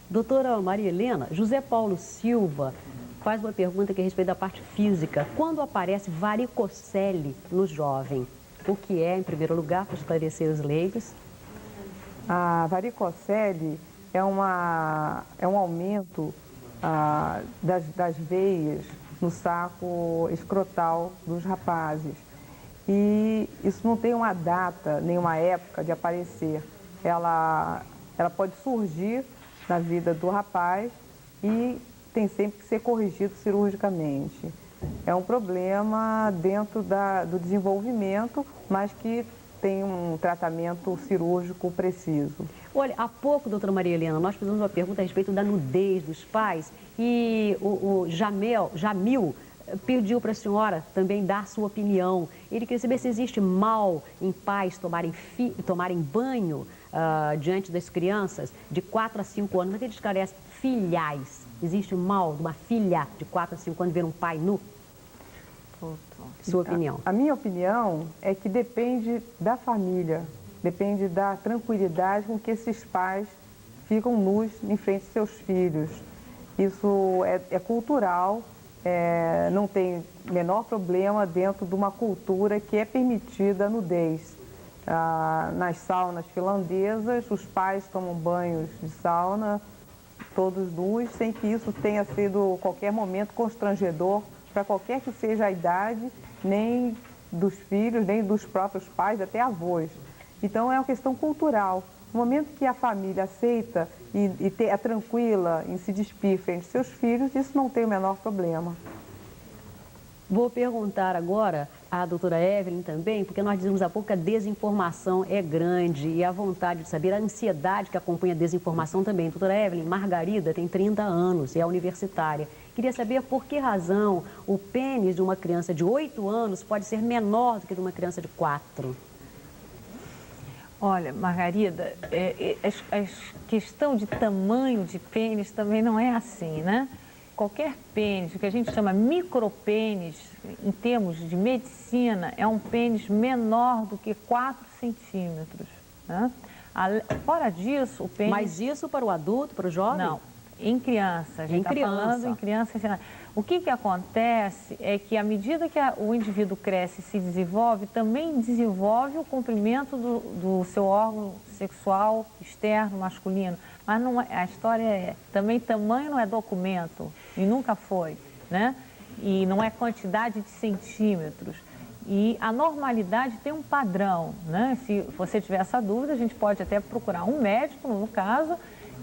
Doutora Maria Helena, José Paulo Silva faz uma pergunta que é a respeito da parte física. Quando aparece varicocele no jovem? O que é, em primeiro lugar, para esclarecer os leigos? A varicocele é um aumento das veias no saco escrotal dos rapazes. E isso não tem uma data, nem uma época de aparecer. Ela pode surgir na vida do rapaz e tem sempre que ser corrigido cirurgicamente. É um problema dentro do desenvolvimento, mas que tem um tratamento cirúrgico preciso. Olha, há pouco, doutora Maria Helena, nós fizemos uma pergunta a respeito da nudez dos pais e o Jamil pediu para a senhora também dar sua opinião. Ele queria saber se existe mal em pais tomarem banho diante das crianças de 4 a 5 anos, mas ele esclarece filiais. Existe mal de uma filha de 4 a 5 anos ver um pai nu? Sua opinião? A minha opinião é que depende da família, depende da tranquilidade com que esses pais ficam nus em frente aos seus filhos. Isso é cultural, não tem menor problema dentro de uma cultura que é permitida a nudez. nas saunas finlandesas, os pais tomam banhos de sauna, todos nus, sem que isso tenha sido, qualquer momento, constrangedor para qualquer que seja a idade, nem dos filhos, nem dos próprios pais, até avós. Então, é uma questão cultural. No momento que a família aceita e é tranquila em se despir frente aos seus filhos, isso não tem o menor problema. Vou perguntar agora à doutora Evelyn também, porque nós dizemos há pouco que a desinformação é grande e a vontade de saber, a ansiedade que acompanha a desinformação também. Doutora Evelyn, Margarida tem 30 anos, é universitária. Queria saber por que razão o pênis de uma criança de 8 anos pode ser menor do que de uma criança de 4. Olha, Margarida, a questão de tamanho de pênis também não é assim, né? Qualquer pênis, o que a gente chama micropênis, em termos de medicina, é um pênis menor do que 4 centímetros. Né? Fora disso, o pênis... Mas isso para o adulto, para o jovem? Não, em criança. A gente está falando em criança. O que acontece é que, à medida que o indivíduo cresce e se desenvolve, também desenvolve o comprimento do seu órgão sexual externo, masculino. Mas não é, a história é, também tamanho não é documento, e nunca foi, né? E não é quantidade de centímetros. E a normalidade tem um padrão, né? Se você tiver essa dúvida, a gente pode até procurar um médico, no caso,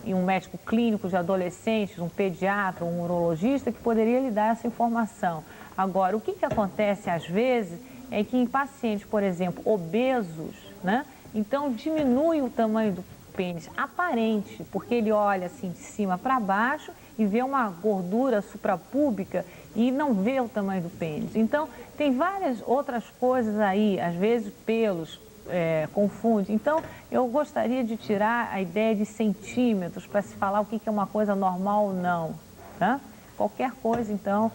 e um médico clínico de adolescentes, um pediatra, um urologista, que poderia lhe dar essa informação. Agora, o que acontece às vezes é que em pacientes, por exemplo, obesos, né? Então diminui o tamanho do pênis aparente, porque ele olha assim de cima para baixo e vê uma gordura suprapúbica e não vê o tamanho do pênis. Então, tem várias outras coisas aí, às vezes pelos, confunde. Então, eu gostaria de tirar a ideia de centímetros para se falar o que é uma coisa normal ou não, tá? Qualquer coisa, então,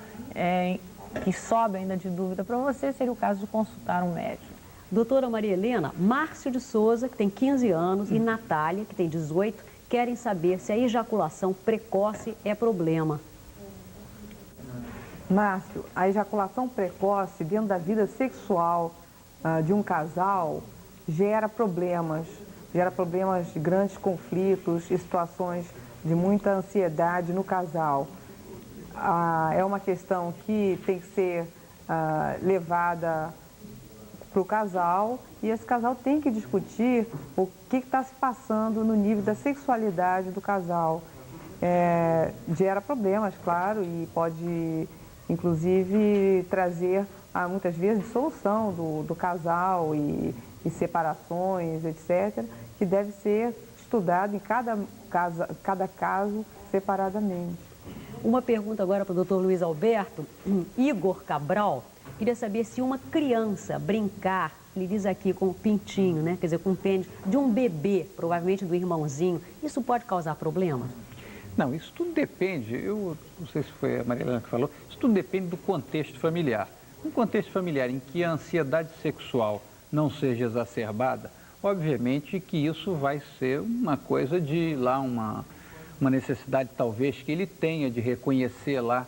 que sobe ainda de dúvida para você, seria o caso de consultar um médico. Doutora Maria Helena, Márcio de Souza, que tem 15 anos, e Natália, que tem 18, querem saber se a ejaculação precoce é problema. Márcio, a ejaculação precoce dentro da vida sexual de um casal gera problemas de grandes conflitos e situações de muita ansiedade no casal. É uma questão que tem que ser levada para o casal e esse casal tem que discutir o que está se passando no nível da sexualidade do casal. Gera problemas, claro, e pode, inclusive, trazer, muitas vezes, dissolução do casal e separações, etc., que deve ser estudado em cada caso separadamente. Uma pergunta agora para o doutor Luiz Alberto. Igor Cabral queria saber se uma criança brincar, ele diz aqui com o pintinho, né? Quer dizer, com o pênis de um bebê, provavelmente do irmãozinho, isso pode causar problema? Não, isso tudo depende, eu não sei se foi a Maria Helena que falou, isso tudo depende do contexto familiar. Um contexto familiar em que a ansiedade sexual não seja exacerbada, obviamente que isso vai ser uma coisa de lá, uma necessidade talvez que ele tenha de reconhecer lá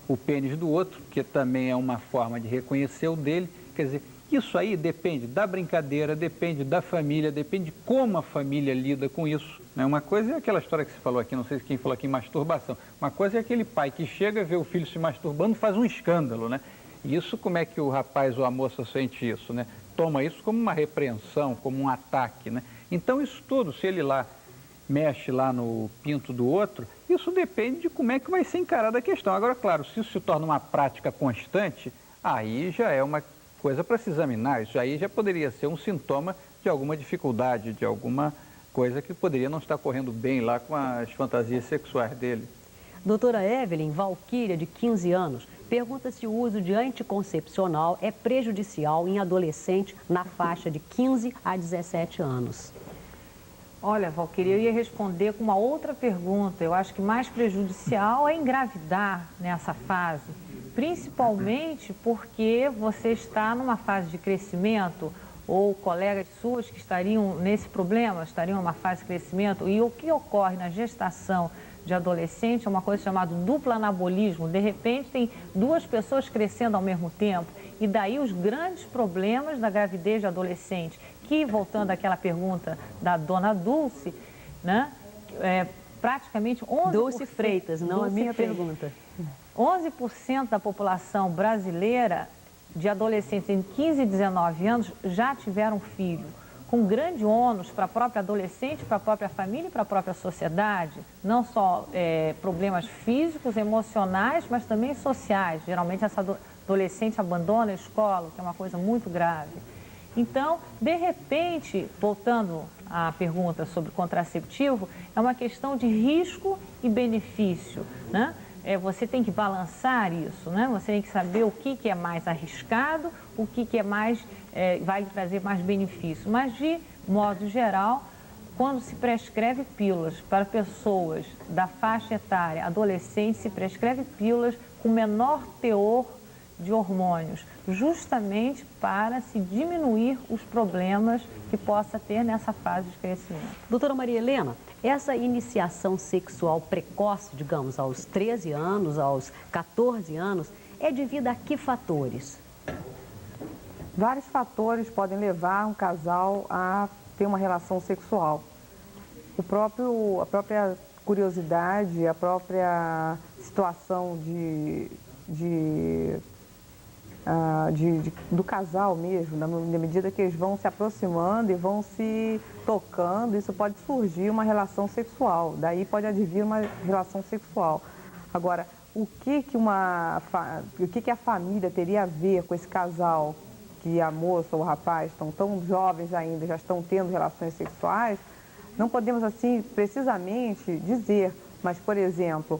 o pênis do outro, que também é uma forma de reconhecer o dele. Quer dizer, isso aí depende da brincadeira, depende da família, depende de como a família lida com isso. Né? Uma coisa é aquela história que você falou aqui, não sei se quem falou aqui, masturbação. Uma coisa é aquele pai que chega, vê o filho se masturbando, faz um escândalo, né? Isso, como é que o rapaz ou a moça sente isso, né? Toma isso como uma repreensão, como um ataque, né? Então, isso tudo, se ele lá mexe lá no pinto do outro, isso depende de como é que vai ser encarada a questão. Agora, claro, se isso se torna uma prática constante, aí já é uma coisa para se examinar. Isso aí já poderia ser um sintoma de alguma dificuldade, de alguma coisa que poderia não estar correndo bem lá com as fantasias sexuais dele. Doutora Evelyn Valquíria, de 15 anos, pergunta se o uso de anticoncepcional é prejudicial em adolescente na faixa de 15 a 17 anos. Olha, Valquíria, eu ia responder com uma outra pergunta. Eu acho que mais prejudicial é engravidar nessa fase, principalmente porque você está numa fase de crescimento ou colegas suas que estariam nesse problema, estariam numa fase de crescimento. E o que ocorre na gestação de adolescente é uma coisa chamada duplo anabolismo. De repente, tem duas pessoas crescendo ao mesmo tempo. E daí os grandes problemas da gravidez de adolescente, aqui, voltando àquela pergunta da dona Dulce, né? Praticamente 11%... Dulce Freitas, não Dulce a minha Freitas. pergunta. 11% da população brasileira de adolescentes em 15 e 19 anos já tiveram filho, com grande ônus para a própria adolescente, para a própria família e para a própria sociedade. Não só problemas físicos, emocionais, mas também sociais. Geralmente essa adolescente abandona a escola, que é uma coisa muito grave. Então, de repente, voltando à pergunta sobre contraceptivo, é uma questão de risco e benefício, né? Você tem que balançar isso, né? Você tem que saber o que é mais arriscado, o que é mais, vai trazer mais benefício. Mas, de modo geral, quando se prescreve pílulas para pessoas da faixa etária adolescente, se prescreve pílulas com menor teor de hormônios, justamente para se diminuir os problemas que possa ter nessa fase de crescimento. Doutora Maria Helena, essa iniciação sexual precoce, digamos, aos 13 anos, aos 14 anos, é devido a que fatores? Vários fatores podem levar um casal a ter uma relação sexual. A própria curiosidade, a própria situação do casal mesmo, na medida que eles vão se aproximando e vão se tocando, isso pode surgir uma relação sexual, daí pode advir uma relação sexual. Agora, o que a família teria a ver com esse casal, que a moça ou o rapaz estão tão jovens ainda, já estão tendo relações sexuais, não podemos assim precisamente dizer, mas, por exemplo,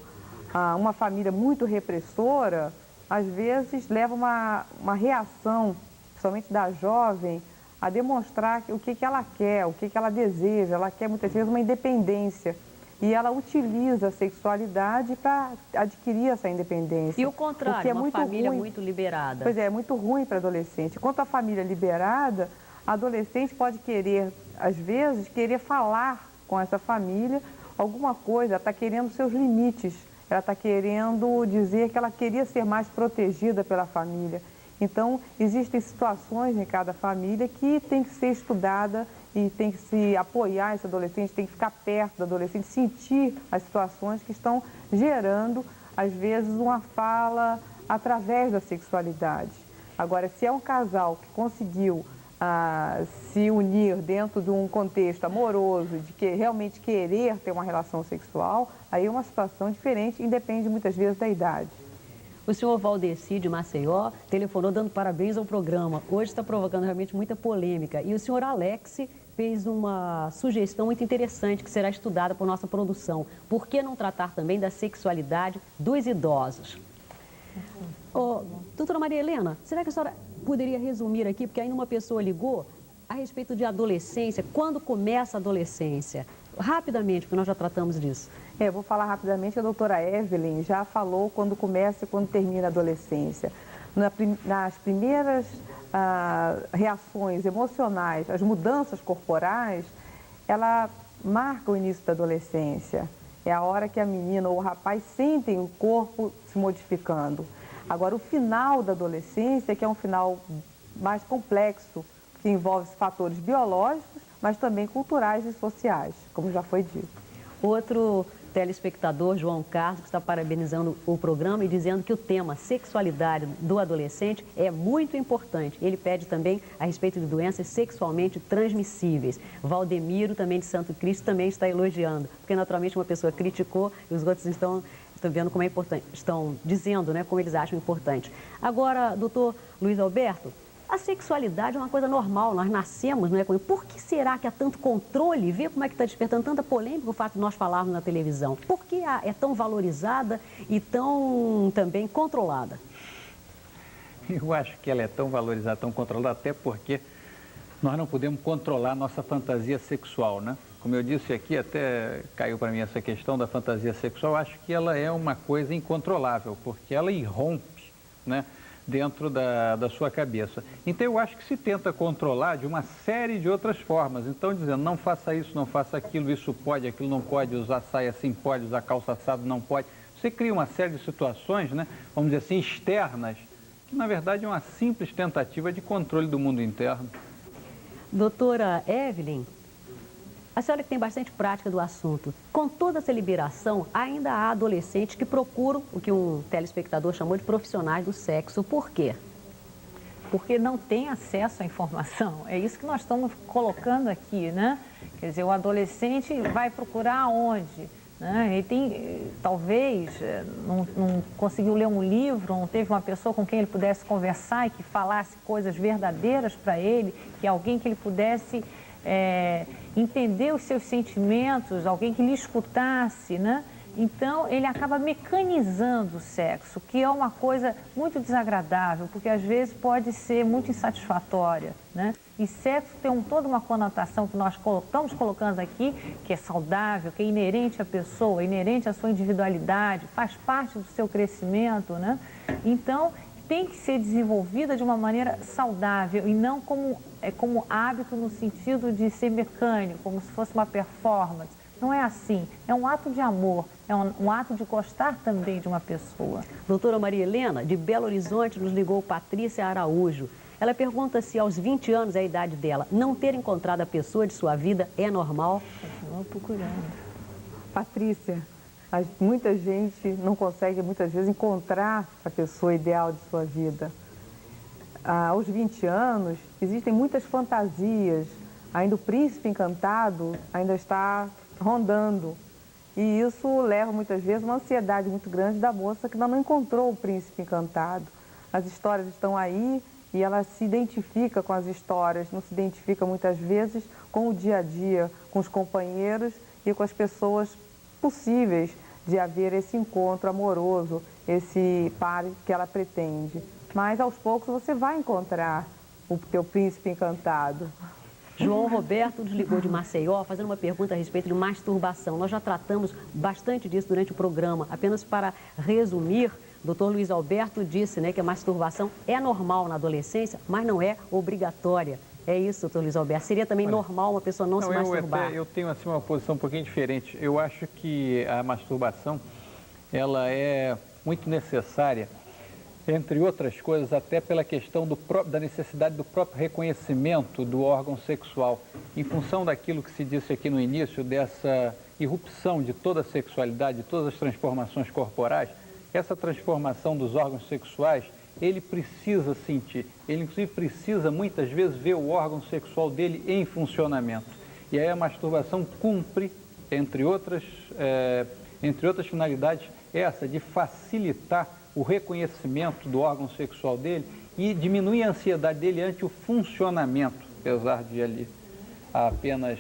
uma família muito repressora, às vezes leva uma reação, principalmente da jovem, a demonstrar o que ela quer, o que ela deseja. Ela quer muitas vezes uma independência e ela utiliza a sexualidade para adquirir essa independência. E o contrário, uma família muito liberada. Pois é muito ruim para adolescente. Quanto à família liberada, a adolescente pode querer, às vezes, falar com essa família alguma coisa, está querendo seus limites. Ela está querendo dizer que ela queria ser mais protegida pela família. Então, existem situações em cada família que tem que ser estudada e tem que se apoiar esse adolescente, tem que ficar perto do adolescente, sentir as situações que estão gerando, às vezes, uma fala através da sexualidade. Agora, se é um casal que conseguiu se unir dentro de um contexto amoroso, de que realmente querer ter uma relação sexual, aí é uma situação diferente e depende muitas vezes da idade. O senhor Valdeci de Maceió telefonou dando parabéns ao programa. Hoje está provocando realmente muita polêmica. E o senhor Alex fez uma sugestão muito interessante que será estudada por nossa produção. Por que não tratar também da sexualidade dos idosos? Doutora Maria Helena, será que a senhora poderia resumir aqui, porque ainda uma pessoa ligou, a respeito de adolescência, quando começa a adolescência? Rapidamente, porque nós já tratamos disso. Vou falar rapidamente, a doutora Evelyn já falou quando começa e quando termina a adolescência. Nas primeiras reações emocionais, as mudanças corporais, ela marca o início da adolescência. É a hora que a menina ou o rapaz sentem o corpo se modificando. Agora, o final da adolescência, que é um final mais complexo, que envolve fatores biológicos, mas também culturais e sociais, como já foi dito. Outro telespectador, João Carlos, que está parabenizando o programa e dizendo que o tema sexualidade do adolescente é muito importante. Ele pede também a respeito de doenças sexualmente transmissíveis. Valdemiro, também de Santo Cristo, também está elogiando, porque naturalmente uma pessoa criticou e os outros estão vendo como é importante, estão dizendo, né, como eles acham importante. Agora, doutor Luiz Alberto, a sexualidade é uma coisa normal, nós nascemos, não é? Por que será que há tanto controle? Vê como é que está despertando tanta polêmica o fato de nós falarmos na televisão. Por que é tão valorizada e tão também controlada? Eu acho que ela é tão valorizada, tão controlada, até porque nós não podemos controlar nossa fantasia sexual, né? Como eu disse aqui, até caiu para mim essa questão da fantasia sexual, acho que ela é uma coisa incontrolável, porque ela irrompe, né, dentro da sua cabeça. Então, eu acho que se tenta controlar de uma série de outras formas. Então, dizendo, não faça isso, não faça aquilo, isso pode, aquilo não pode, usar saia assim pode, usar calça assado não pode. Você cria uma série de situações, né, vamos dizer assim, externas, que na verdade é uma simples tentativa de controle do mundo interno. Doutora Evelyn, a senhora que tem bastante prática do assunto, com toda essa liberação, ainda há adolescentes que procuram o que um telespectador chamou de profissionais do sexo. Por quê? Porque não tem acesso à informação. É isso que nós estamos colocando aqui, né? Quer dizer, o adolescente vai procurar onde? Né? Ele tem, talvez, não conseguiu ler um livro, não teve uma pessoa com quem ele pudesse conversar e que falasse coisas verdadeiras para ele, que alguém que ele pudesse entender os seus sentimentos, alguém que lhe escutasse, né? Então, ele acaba mecanizando o sexo, que é uma coisa muito desagradável, porque às vezes pode ser muito insatisfatória, né? E sexo tem toda uma conotação que nós estamos colocando aqui, que é saudável, que é inerente à pessoa, inerente à sua individualidade, faz parte do seu crescimento, né? Então, tem que ser desenvolvida de uma maneira saudável e não como hábito no sentido de ser mecânico, como se fosse uma performance. Não é assim, é um ato de amor, é um ato de gostar também de uma pessoa. Doutora Maria Helena, de Belo Horizonte, nos ligou Patrícia Araújo. Ela pergunta se aos 20 anos é a idade dela, não ter encontrado a pessoa de sua vida é normal? Continua procurando. Patrícia, muita gente não consegue, muitas vezes, encontrar a pessoa ideal de sua vida. Aos 20 anos, existem muitas fantasias. Ainda o príncipe encantado ainda está rondando. E isso leva, muitas vezes, uma ansiedade muito grande da moça que ainda não encontrou o príncipe encantado. As histórias estão aí e ela se identifica com as histórias, não se identifica, muitas vezes, com o dia a dia, com os companheiros e com as pessoas possíveis de haver esse encontro amoroso, esse par que ela pretende. Mas, aos poucos, você vai encontrar o teu príncipe encantado. João Roberto nos ligou de Maceió, fazendo uma pergunta a respeito de masturbação. Nós já tratamos bastante disso durante o programa. Apenas para resumir, o doutor Luiz Alberto disse, né, que a masturbação é normal na adolescência, mas não é obrigatória. É isso, doutor Luiz Alberto. Seria também normal uma pessoa não se masturbar? Eu tenho assim, uma posição um pouquinho diferente. Eu acho que a masturbação ela é muito necessária, entre outras coisas, até pela questão da necessidade do próprio reconhecimento do órgão sexual. Em função daquilo que se disse aqui no início, dessa irrupção de toda a sexualidade, de todas as transformações corporais, essa transformação dos órgãos sexuais, ele precisa sentir, ele inclusive precisa muitas vezes ver o órgão sexual dele em funcionamento. E aí a masturbação cumpre, entre outras finalidades, essa de facilitar o reconhecimento do órgão sexual dele e diminuir a ansiedade dele ante o funcionamento, apesar de ali apenas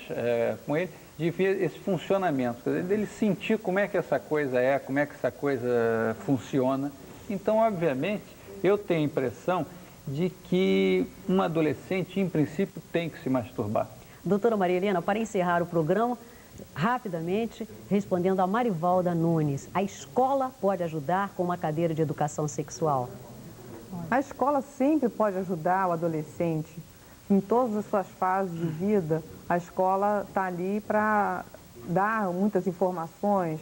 com ele, de ver esse funcionamento, quer dizer, dele sentir como é que essa coisa é, como é que essa coisa funciona. Então, obviamente, eu tenho a impressão de que um adolescente, em princípio, tem que se masturbar. Doutora Maria Helena, para encerrar o programa, rapidamente, respondendo a Marivalda Nunes, a escola pode ajudar com uma cadeira de educação sexual? A escola sempre pode ajudar o adolescente. Em todas as suas fases de vida, a escola está ali para dar muitas informações.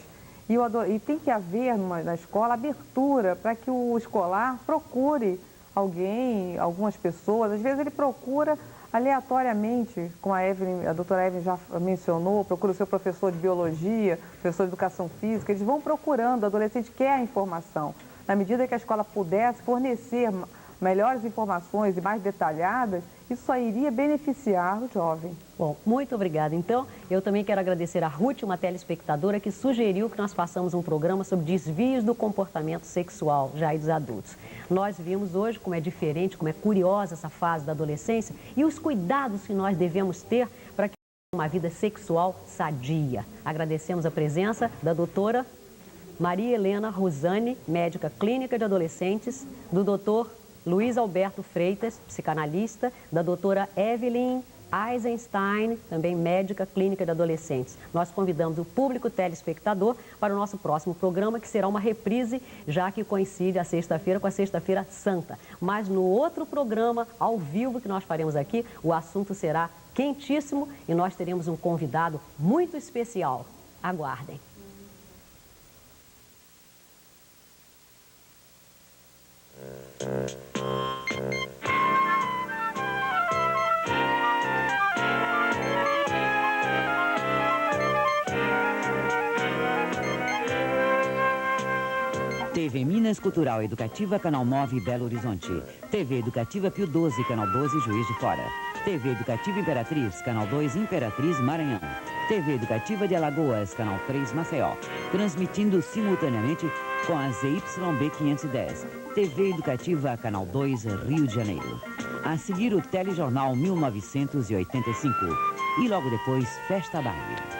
E tem que haver na escola abertura para que o escolar procure alguém, algumas pessoas. Às vezes ele procura aleatoriamente, como a doutora Evelyn já mencionou, procura o seu professor de biologia, professor de educação física, eles vão procurando, o adolescente quer a informação. Na medida que a escola pudesse fornecer melhores informações e mais detalhadas, isso só iria beneficiar o jovem. Bom, muito obrigada. Então, eu também quero agradecer a Ruth, uma telespectadora, que sugeriu que nós façamos um programa sobre desvios do comportamento sexual já dos adultos. Nós vimos hoje como é diferente, como é curiosa essa fase da adolescência e os cuidados que nós devemos ter para que uma vida sexual sadia. Agradecemos a presença da doutora Maria Helena Rosane, médica clínica de adolescentes, do doutor Luiz Alberto Freitas, psicanalista, da doutora Evelyn Eisenstein, também médica clínica de adolescentes. Nós convidamos o público telespectador para o nosso próximo programa, que será uma reprise, já que coincide a sexta-feira com a Sexta-feira Santa. Mas no outro programa, ao vivo, que nós faremos aqui, o assunto será quentíssimo e nós teremos um convidado muito especial. Aguardem. TV Minas Cultural Educativa, Canal 9, Belo Horizonte. TV Educativa Pio 12, Canal 12, Juiz de Fora. TV Educativa Imperatriz, Canal 2, Imperatriz, Maranhão. TV Educativa de Alagoas, Canal 3, Maceió. Transmitindo simultaneamente com a ZYB 510. TV Educativa, Canal 2, Rio de Janeiro. A seguir, o Telejornal 1985. E logo depois, Festa Baile.